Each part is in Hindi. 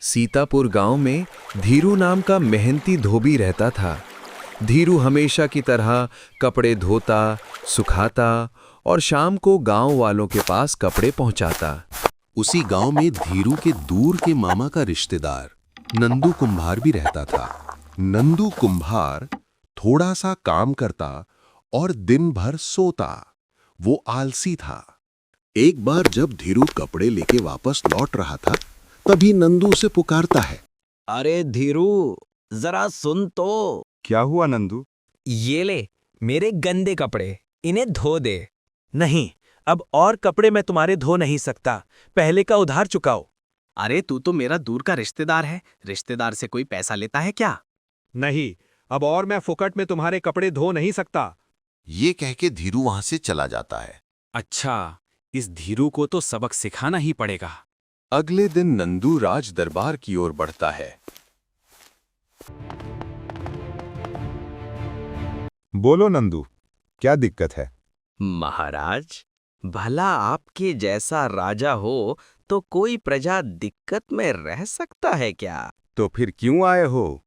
सीतापुर गांव में धीरू नाम का मेहनती धोबी रहता था। धीरू हमेशा की तरह कपड़े धोता, सुखाता और शाम को गांव वालों के पास कपड़े पहुंचाता। उसी गांव में धीरू के दूर के मामा का रिश्तेदार नंदू कुम्हार भी रहता था। नंदू कुम्हार थोड़ा सा काम करता और दिन भर सोता। वो आलसी था। एक बार जब धीरू कपड़े लेके वापस लौट रहा था, तभी नंदू उसे पुकारता है। अरे धीरू, जरा सुन तो। क्या हुआ नंदू? ये ले मेरे गंदे कपड़े, इन्हें धो दे। नहीं, अब और कपड़े मैं तुम्हारे धो नहीं सकता। पहले का उधार चुकाओ। अरे तू तो मेरा दूर का रिश्तेदार है, रिश्तेदार से कोई पैसा लेता है क्या? नहीं, अब और मैं फुकट में तुम्हारे कपड़े धो नहीं सकता। ये कह के धीरू वहां से चला जाता है। अच्छा, इस धीरू को तो सबक सिखाना ही पड़ेगा। अगले दिन नंदू राज दरबार की ओर बढ़ता है। बोलो नंदू, क्या दिक्कत है? महाराज, भला आपके जैसा राजा हो तो कोई प्रजा दिक्कत में रह सकता है क्या? तो फिर क्यों आए हो?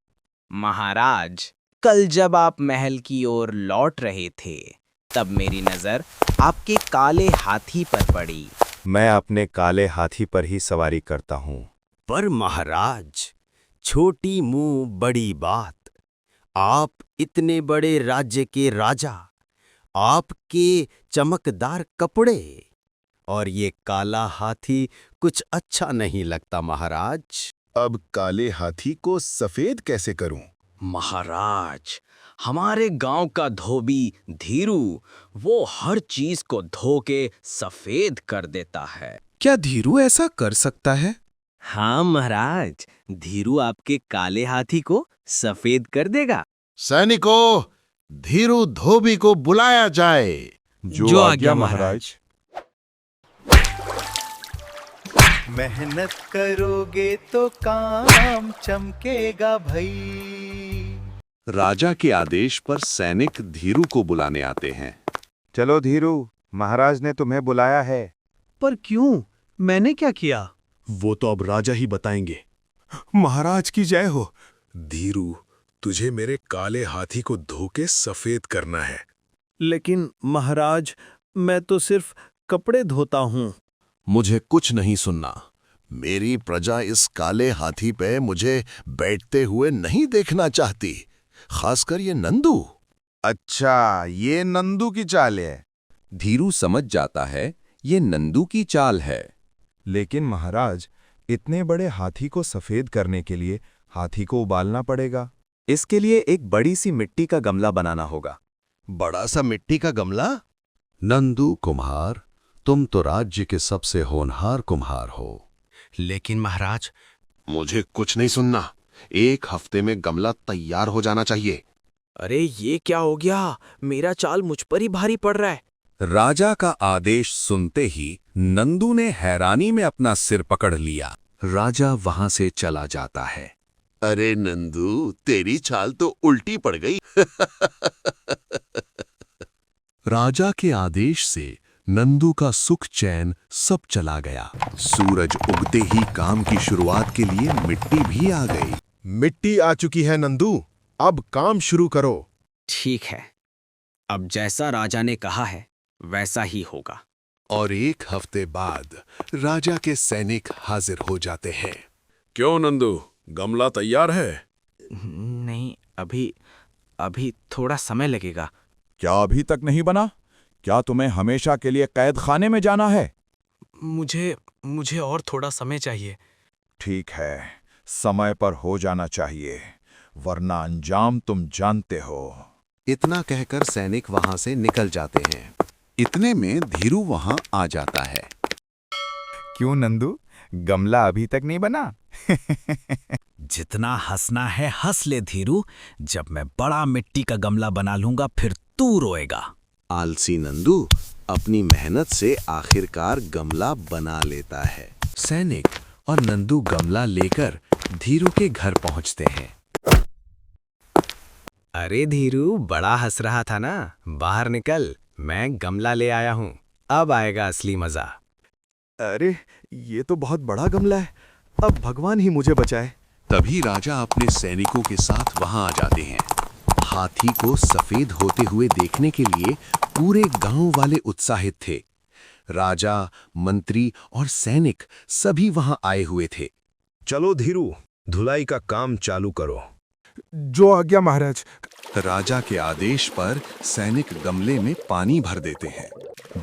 महाराज, कल जब आप महल की ओर लौट रहे थे, तब मेरी नजर आपके काले हाथी पर पड़ी। मैं अपने काले हाथी पर ही सवारी करता हूँ। पर महाराज, छोटी मुंह बड़ी बात। आप इतने बड़े राज्य के राजा, आपके चमकदार कपड़े और ये काला हाथी कुछ अच्छा नहीं लगता महाराज। अब काले हाथी को सफेद कैसे करूं? महाराज, हमारे गांव का धोबी धीरू, वो हर चीज को धो के सफेद कर देता है। क्या धीरू ऐसा कर सकता है? हाँ महाराज, धीरू आपके काले हाथी को सफेद कर देगा। सैनिकों, धीरू धोबी को बुलाया जाए। जो आज्ञा महाराज। मेहनत करोगे तो काम चमकेगा भाई। राजा के आदेश पर सैनिक धीरू को बुलाने आते हैं। चलो धीरू, महाराज ने तुम्हें बुलाया है। पर क्यों? मैंने क्या किया? वो तो अब राजा ही बताएंगे। महाराज की जय हो। धीरू, तुझे मेरे काले हाथी को धो के सफेद करना है। लेकिन महाराज, मैं तो सिर्फ कपड़े धोता हूँ। मुझे कुछ नहीं सुनना। मेरी प्रजा इस काले हाथी पे मुझे बैठते हुए नहीं देखना चाहती, खासकर ये नंदू। अच्छा, ये नंदू की चाल है। धीरू समझ जाता है ये नंदू की चाल है। लेकिन महाराज, इतने बड़े हाथी को सफेद करने के लिए हाथी को उबालना पड़ेगा। इसके लिए एक बड़ी सी मिट्टी का गमला बनाना होगा। बड़ा सा मिट्टी का गमला? नंदू कुम्हार, तुम तो राज्य के सबसे होनहार कुम्हार हो। लेकिन महाराज, मुझे कुछ नहीं सुनना। 1 हफ्ते में गमला तैयार हो जाना चाहिए। अरे ये क्या हो गया? मेरा चाल मुझ पर ही भारी पड़ रहा है। राजा का आदेश सुनते ही नंदू ने हैरानी में अपना सिर पकड़ लिया। राजा वहां से चला जाता है। अरे नंदू, तेरी चाल तो उल्टी पड़ गई। राजा के आदेश से नंदू का सुख चैन सब चला गया। सूरज उगते ही काम की शुरुआत के लिए मिट्टी भी आ गई। मिट्टी आ चुकी है नंदू, अब काम शुरू करो। ठीक है, अब जैसा राजा ने कहा है वैसा ही होगा। और 1 हफ्ते बाद राजा के सैनिक हाजिर हो जाते हैं। क्यों नंदू, गमला तैयार है? नहीं, अभी थोड़ा समय लगेगा। क्या अभी तक नहीं बना? क्या तुम्हें हमेशा के लिए कैद खाने में जाना है? मुझे और थोड़ा समय चाहिए। ठीक है, समय पर हो जाना चाहिए, वरना अंजाम तुम जानते हो। इतना कहकर सैनिक वहां से निकल जाते हैं। इतने में धीरू वहां आ जाता है। क्यों नंदू, गमला अभी तक नहीं बना? जितना हंसना है हंस ले धीरू। जब मैं बड़ा मिट्टी का गमला बना लूंगा फिर तू रोएगा। आलसी नंदू अपनी मेहनत से आखिरकार गमला बना लेता है। सैनिक और नंदू गमला लेकर धीरू के घर पहुंचते हैं। अरे धीरू, बड़ा हंस रहा था ना? बाहर निकल, मैं गमला ले आया हूँ। अब आएगा असली मजा। अरे, ये तो बहुत बड़ा गमला है। अब भगवान ही मुझे बचाए। तभी राजा अपने सैनिकों के साथ वहां आ जाते हैं। हाथी को सफेद होते हुए देखने के लिए पूरे गांव वाले उत्साहित थे। राजा, मंत्री और सैनिक सभी वहां आए हुए थे। चलो धीरू, धुलाई का काम चालू करो। जो आज्ञा महाराज। राजा के आदेश पर सैनिक गमले में पानी भर देते हैं।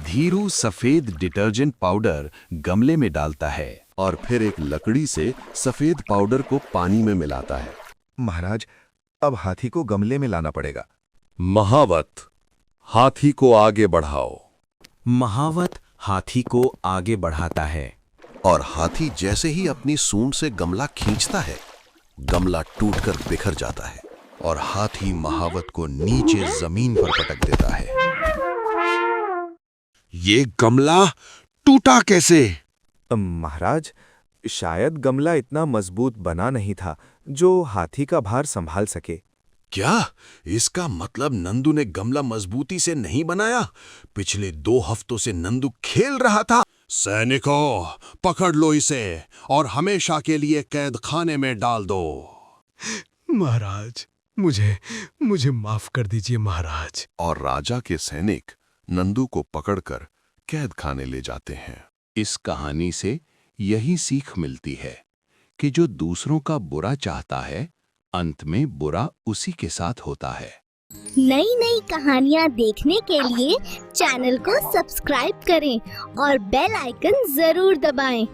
धीरू सफेद डिटर्जेंट पाउडर गमले में डालता है और फिर एक लकड़ी से सफेद पाउडर को पानी में मिलाता है। महाराज, अब हाथी को गमले में लाना पड़ेगा। महावत, हाथी को आगे बढ़ाओ। महावत हाथी को आगे बढ़ाता है और हाथी जैसे ही अपनी सूंड से गमला खींचता है, गमला टूटकर बिखर जाता है और हाथी महावत को नीचे जमीन पर पटक देता है। ये गमला टूटा कैसे? महाराज, शायद गमला इतना मजबूत बना नहीं था जो हाथी का भार संभाल सके। क्या इसका मतलब नंदू ने गमला मजबूती से नहीं बनाया? पिछले 2 हफ्तों से नंदू खेल रहा था। सैनिकों, पकड़ लो इसे और हमेशा के लिए कैद खाने में डाल दो। महाराज, मुझे माफ कर दीजिए महाराज। और राजा के सैनिक नंदू को पकड़कर कैद खाने ले जाते हैं। इस कहानी से यही सीख मिलती है कि जो दूसरों का बुरा चाहता है, अंत में बुरा उसी के साथ होता है। नई नई कहानियाँ देखने के लिए चैनल को सब्सक्राइब करें और बेल आइकन जरूर दबाएं।